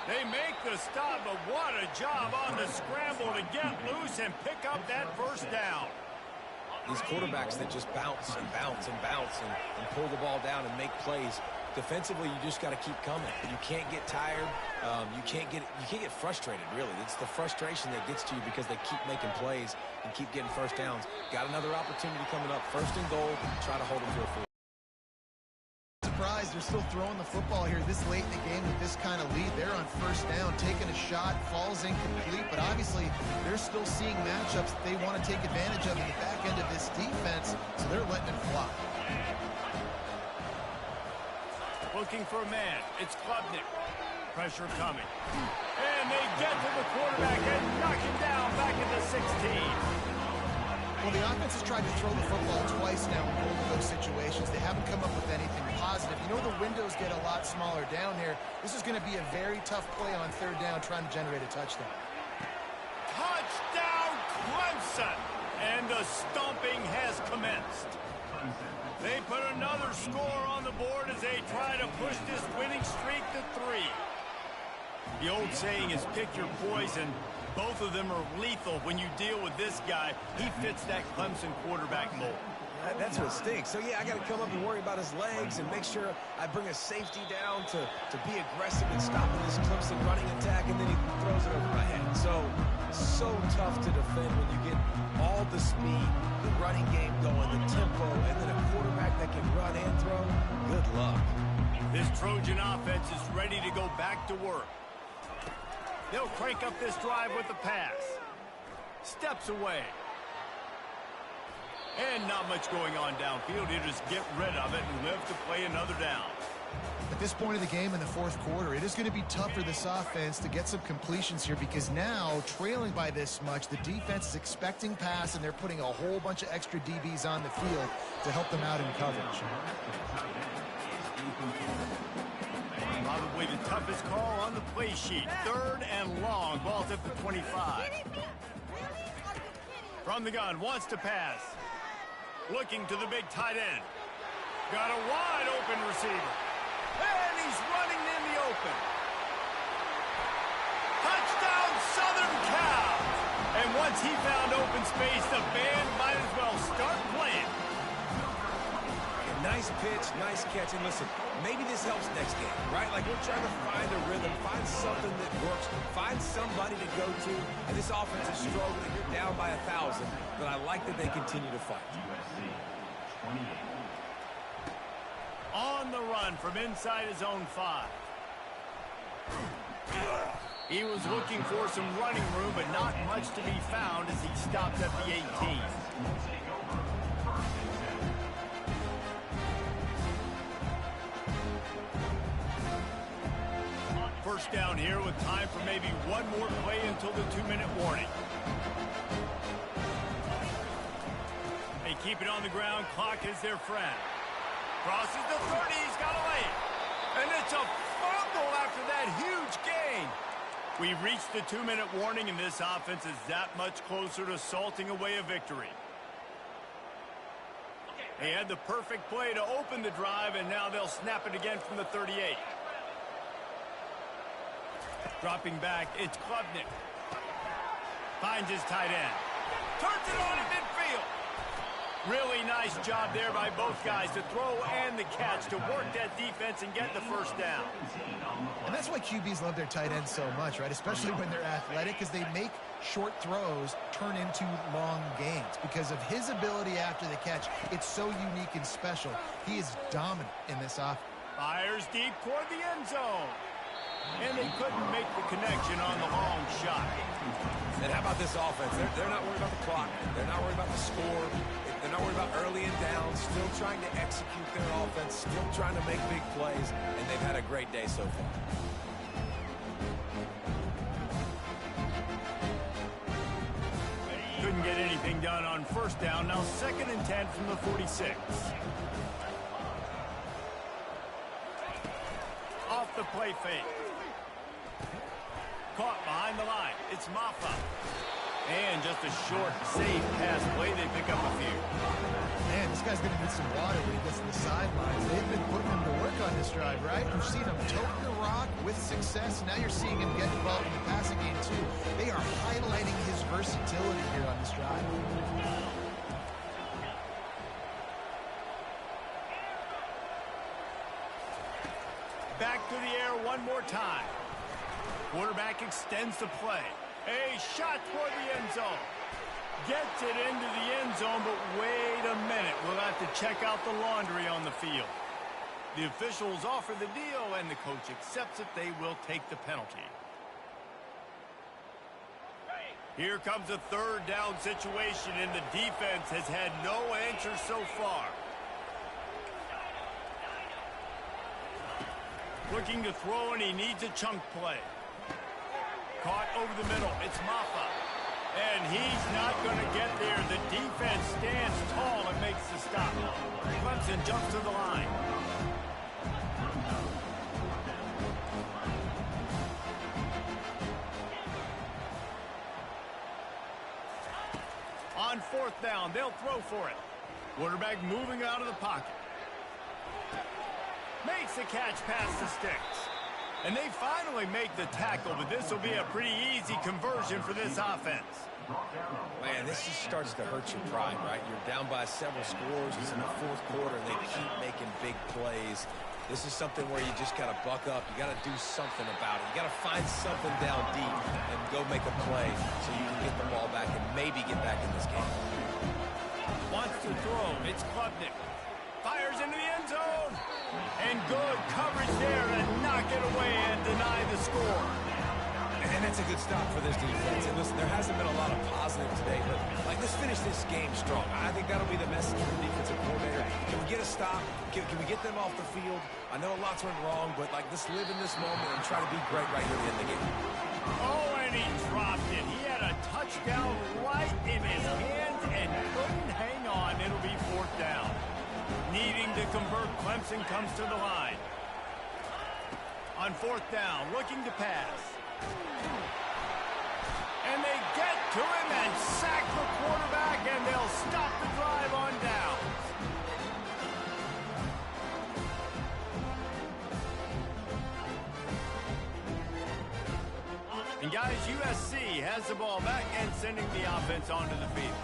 They make the stop, but what a job on the scramble to get loose and pick up that first down. These quarterbacks that just bounce and bounce and bounce and pull the ball down and make plays. Defensively, you just got to keep coming. You can't get tired. You can't get frustrated, really. It's the frustration that gets to you because they keep making plays and keep getting first downs. Got another opportunity coming up. First and goal. Try to hold them to a field. Surprised they're still throwing the football here this late in the game with this kind of lead. They're on first down, taking a shot, falls incomplete, but obviously they're still seeing matchups that they want to take advantage of in the back end of this defense, so they're letting it fly. Looking for a man. It's Klubnik. Pressure coming. And they get to the quarterback and knock him down back at the 16. Well, the offense has tried to throw the football twice now in both of those situations. They haven't come up with anything positive. You know the windows get a lot smaller down here. This is going to be a very tough play on third down trying to generate a touchdown. Touchdown, Clemson! And the stomping has commenced. They put another score on the board as they try to push this winning streak to 3. The old saying is pick your poison. Both of them are lethal when you deal with this guy. He fits that Clemson quarterback mold. That's what stinks. So, yeah, I got to come up and worry about his legs and make sure I bring a safety down to be aggressive and stopping this Clemson running attack, and then he throws it over my head. So tough to defend when you get all the speed, the running game going, the tempo, and then a quarterback that can run and throw. Good luck. This Trojan offense is ready to go back to work. They'll crank up this drive with the pass. Steps away. And not much going on downfield. He'll just get rid of it and live to play another down. At this point of the game in the fourth quarter, it is going to be tough for this offense to get some completions here because now, trailing by this much, the defense is expecting pass, and they're putting a whole bunch of extra DBs on the field to help them out in coverage. Probably the toughest call on the play sheet. Third and long. Ball's at the 25. From the gun, wants to pass. Looking to the big tight end. Got a wide open receiver. And he's running in the open. Touchdown, Southern Cal. And once he found open space, the band might as well start playing. Nice pitch, nice catch, and listen, maybe this helps next game, right? Like we're trying to find a rhythm, find something that works, find somebody to go to, and this offense is struggling. You're down by 1,000, but I like that they continue to fight. On the run from inside his own 5. He was looking for some running room, but not much to be found as he stopped at the 18. First down here with time for maybe one more play until the 2-minute warning. They keep it on the ground. Clock is their friend. Crosses the 30. He's got to lay it. And it's a fumble after that huge gain. We've reached the 2-minute warning, and this offense is that much closer to salting away a victory. They had the perfect play to open the drive, and now they'll snap it again from the 38. Dropping back, it's Klubnik. Finds his tight end. Turns it on in midfield. Really nice job there by both guys to throw and the catch to work that defense and get the first down. And that's why QBs love their tight ends so much, right? Especially when they're athletic, because they make short throws turn into long gains. Because of his ability after the catch, it's so unique and special. He is dominant in this offense. Fires deep toward the end zone. And they couldn't make the connection on the long shot. And how about this offense? They're not worried about the clock. They're not worried about the score. They're not worried about early and down. Still trying to execute their offense. Still trying to make big plays. And they've had a great day so far. Couldn't get anything done on first down. Now 2nd and 10 from the 46. Off the play fake. Caught behind the line. It's Ncaa. And just a short, safe pass play. They pick up a few. Man, this guy's going to need some water when he gets to the sidelines. They've been putting him to work on this drive, right? You've seen him tote the rock with success. Now you're seeing him get involved in the passing game, too. They are highlighting his versatility here on this drive. Back to the air one more time. Quarterback extends the play. A shot toward the end zone. Gets it into the end zone, but wait a minute. We'll have to check out the laundry on the field. The officials offer the deal, and the coach accepts it. They will take the penalty. Here comes a 3rd down situation, and the defense has had no answer so far. Looking to throw, and he needs a chunk play. Caught over the middle. It's Ncaa. And he's not going to get there. The defense stands tall and makes the stop. Clemson jumps to the line. On 4th down, they'll throw for it. Quarterback moving out of the pocket. Makes the catch past the sticks. And they finally make the tackle, but this will be a pretty easy conversion for this offense. Man, this just starts to hurt your pride, right? You're down by several scores. It's in the 4th quarter, and they keep making big plays. This is something where you just got to buck up. You got to do something about it. You got to find something down deep and go make a play so you can get the ball back and maybe get back in this game. Wants to throw. It's Klubnik. Fires into the end zone. And good coverage there to knock it away and deny the score. And that's a good stop for this defense. And listen, there hasn't been a lot of positive today, but let's finish this game strong. I think that'll be the message from the defensive coordinator. Can we get a stop? Can we get them off the field? I know lots went wrong, but let's live in this moment and try to be great right here at the end of the game. Oh, and he dropped it. He had a touchdown right in his hands and couldn't hang on. It'll be 4th down. Needing to convert, Clemson comes to the line. On 4th down, looking to pass. And they get to him and sack the quarterback, and they'll stop the drive on down. And guys, USC has the ball back and sending the offense onto the field.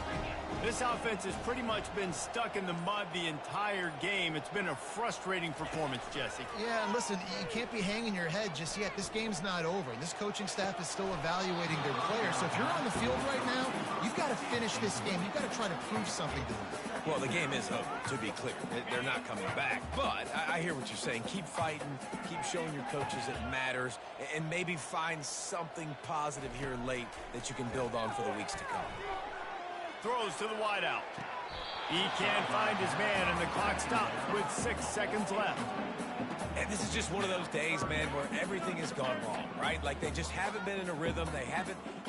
This offense has pretty much been stuck in the mud the entire game. It's been a frustrating performance, Jesse. Yeah, and listen, you can't be hanging your head just yet. This game's not over. This coaching staff is still evaluating their players. So if you're on the field right now, you've got to finish this game. You've got to try to prove something to them. Well, the game is over, to be clear. They're not coming back. But I hear what you're saying. Keep fighting. Keep showing your coaches it matters. And maybe find something positive here late that you can build on for the weeks to come. Throws to the wideout. He can't find his man, and the clock stops with 6 seconds left. And this is just one of those days, man, where everything has gone wrong, right? They just haven't been in a rhythm. They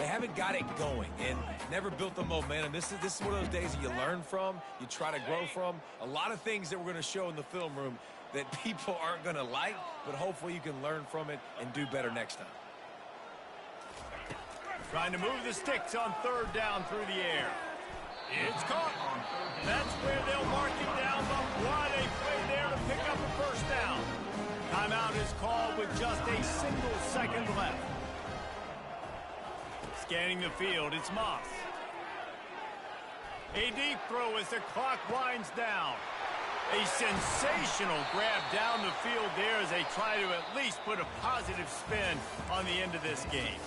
haven't got it going and never built the momentum. This is one of those days that you learn from, you try to grow from. A lot of things that we're going to show in the film room that people aren't going to like, but hopefully you can learn from it and do better next time. Trying to move the sticks on third down through the air. It's caught. That's where they'll mark it down, but what a play there to pick up a first down. Timeout is called with just a single second left. Scanning the field, it's Moss. A deep throw as the clock winds down. A sensational grab down the field there as they try to at least put a positive spin on the end of this game.